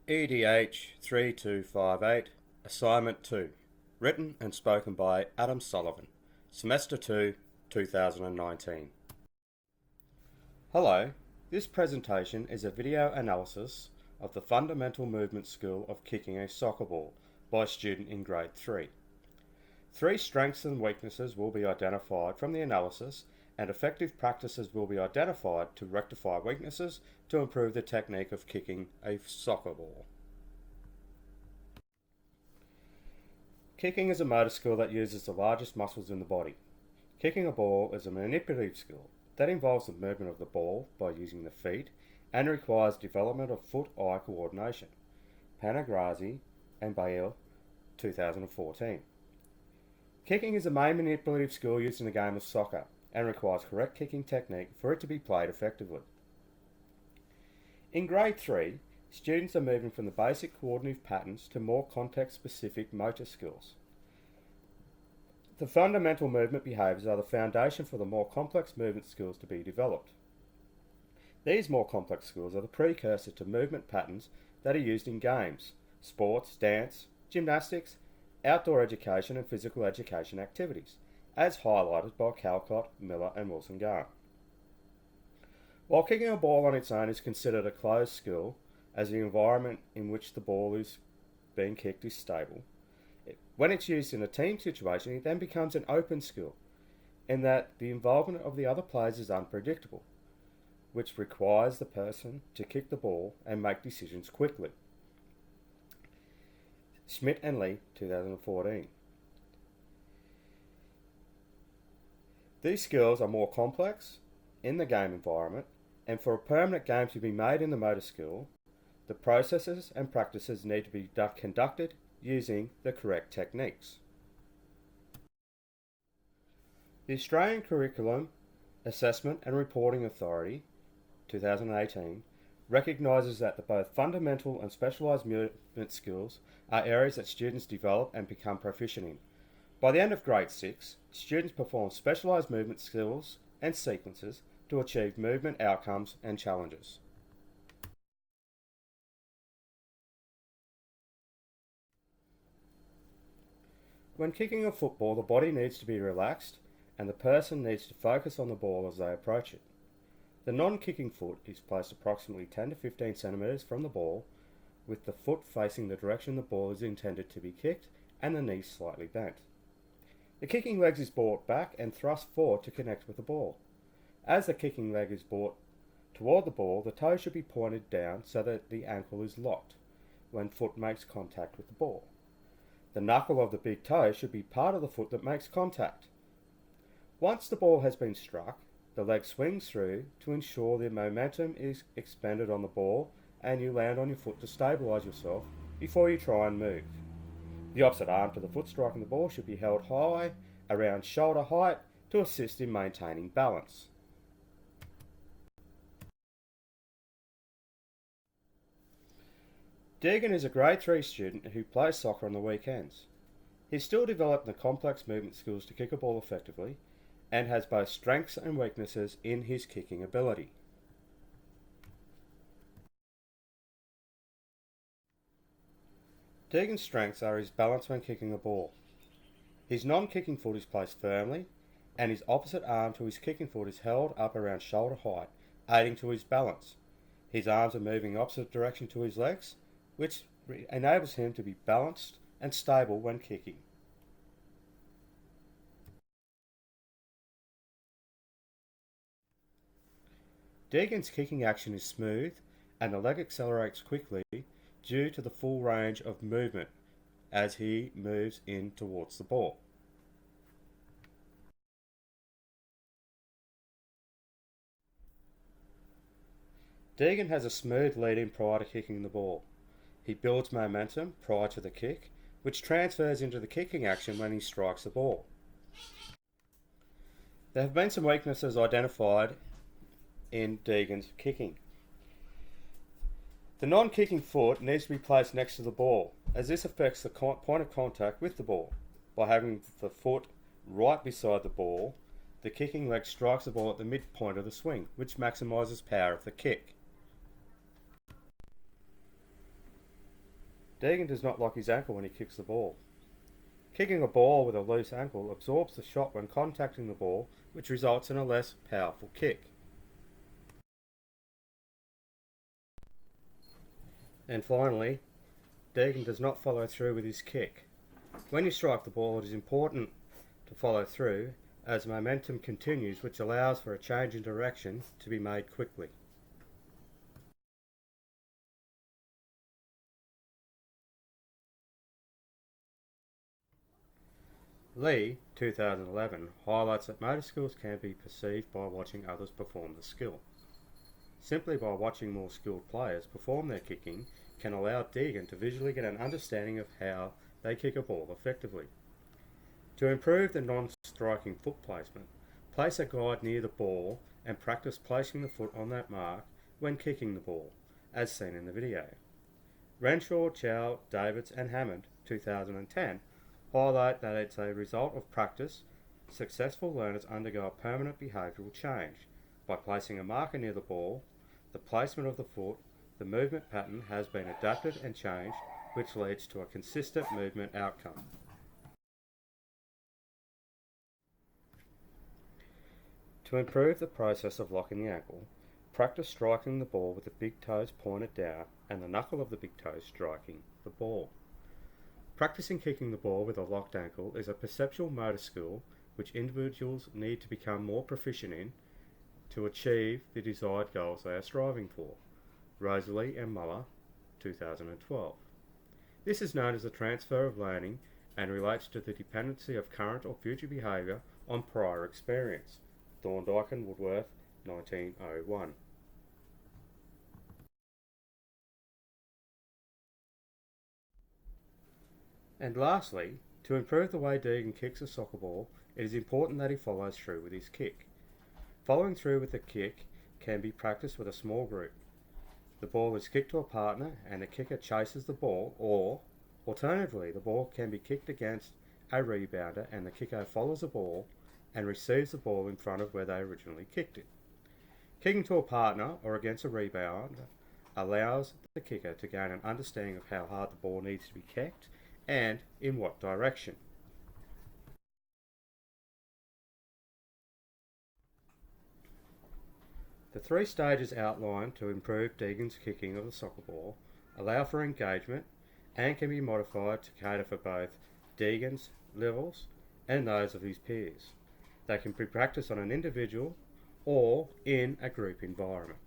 EDH 3258, Assignment 2, written and spoken by Adam Sullivan, Semester 2, 2019. Hello, this presentation is a video analysis of the fundamental movement skill of kicking a soccer ball by a student in grade 3. 3 strengths and weaknesses will be identified from the analysis, and effective practices will be identified to rectify weaknesses to improve the technique of kicking a soccer ball. Kicking is a motor skill that uses the largest muscles in the body. Kicking a ball is a manipulative skill that involves the movement of the ball by using the feet and requires development of foot-eye coordination. Panagrazi and Bail, 2014. Kicking is the main manipulative skill used in the game of soccer and requires correct kicking technique for it to be played effectively. In grade 3, students are moving from the basic coordinative patterns to more context-specific motor skills. The fundamental movement behaviours are the foundation for the more complex movement skills to be developed. These more complex skills are the precursor to movement patterns that are used in games, sports, dance, gymnastics, outdoor education and physical education activities, as highlighted by Calcott, Miller and Wilson-Garn. While kicking a ball on its own is considered a closed skill, as the environment in which the ball is being kicked is stable, when it's used in a team situation, it then becomes an open skill, in that the involvement of the other players is unpredictable, which requires the person to kick the ball and make decisions quickly. Schmidt and Lee, 2014. These skills are more complex in the game environment, and for a permanent game to be made in the motor skill, the processes and practices need to be conducted using the correct techniques. The Australian Curriculum Assessment and Reporting Authority, 2018, recognises that the both fundamental and specialised movement skills are areas that students develop and become proficient in. By the end of grade 6, students perform specialised movement skills and sequences to achieve movement outcomes and challenges. When kicking a football, the body needs to be relaxed and the person needs to focus on the ball as they approach it. The non-kicking foot is placed approximately 10 to 15 centimetres from the ball, with the foot facing the direction the ball is intended to be kicked and the knee slightly bent. The kicking leg is brought back and thrust forward to connect with the ball. As the kicking leg is brought toward the ball, the toe should be pointed down so that the ankle is locked when foot makes contact with the ball. The knuckle of the big toe should be part of the foot that makes contact. Once the ball has been struck, the leg swings through to ensure the momentum is expended on the ball and you land on your foot to stabilise yourself before you try and move. The opposite arm to the foot striking the ball should be held high, around shoulder height, to assist in maintaining balance. Deegan is a grade 3 student who plays soccer on the weekends. He's still developing the complex movement skills to kick a ball effectively and has both strengths and weaknesses in his kicking ability. Deegan's strengths are his balance when kicking a ball. His non-kicking foot is placed firmly and his opposite arm to his kicking foot is held up around shoulder height, aiding to his balance. His arms are moving in the opposite direction to his legs, which enables him to be balanced and stable when kicking. Deegan's kicking action is smooth and the leg accelerates quickly due to the full range of movement as he moves in towards the ball. Deegan has a smooth lead-in prior to kicking the ball. He builds momentum prior to the kick, which transfers into the kicking action when he strikes the ball. There have been some weaknesses identified in Deegan's kicking. The non-kicking foot needs to be placed next to the ball, as this affects the point of contact with the ball. By having the foot right beside the ball, the kicking leg strikes the ball at the midpoint of the swing, which maximises power of the kick. Deegan does not lock his ankle when he kicks the ball. Kicking a ball with a loose ankle absorbs the shot when contacting the ball, which results in a less powerful kick. And finally, Deegan does not follow through with his kick. When you strike the ball, it is important to follow through as momentum continues, which allows for a change in direction to be made quickly. Lee, 2011, highlights that motor skills can be perceived by watching others perform the skill. Simply by watching more skilled players perform their kicking can allow Deegan to visually get an understanding of how they kick a ball effectively. To improve the non-striking foot placement, place a guide near the ball and practice placing the foot on that mark when kicking the ball, as seen in the video. Renshaw, Chow, Davids and Hammond, 2010, highlight that it's a result of practice. Successful learners undergo a permanent behavioural change. By placing a marker near the ball, the placement of the foot, the movement pattern has been adapted and changed, which leads to a consistent movement outcome. To improve the process of locking the ankle, practice striking the ball with the big toes pointed down and the knuckle of the big toe striking the ball. Practicing kicking the ball with a locked ankle is a perceptual motor skill which individuals need to become more proficient in to achieve the desired goals they are striving for. Rosalie and Muller, 2012. This is known as the transfer of learning and relates to the dependency of current or future behaviour on prior experience. Thorndike and Woodworth, 1901. And lastly, to improve the way Deegan kicks a soccer ball, it is important that he follows through with his kick. Following through with the kick can be practiced with a small group. The ball is kicked to a partner and the kicker chases the ball, or alternatively the ball can be kicked against a rebounder and the kicker follows the ball and receives the ball in front of where they originally kicked it. Kicking to a partner or against a rebounder allows the kicker to gain an understanding of how hard the ball needs to be kicked and in what direction. The three stages outlined to improve Deegan's kicking of the soccer ball allow for engagement and can be modified to cater for both Deegan's levels and those of his peers. They can be practiced on an individual or in a group environment.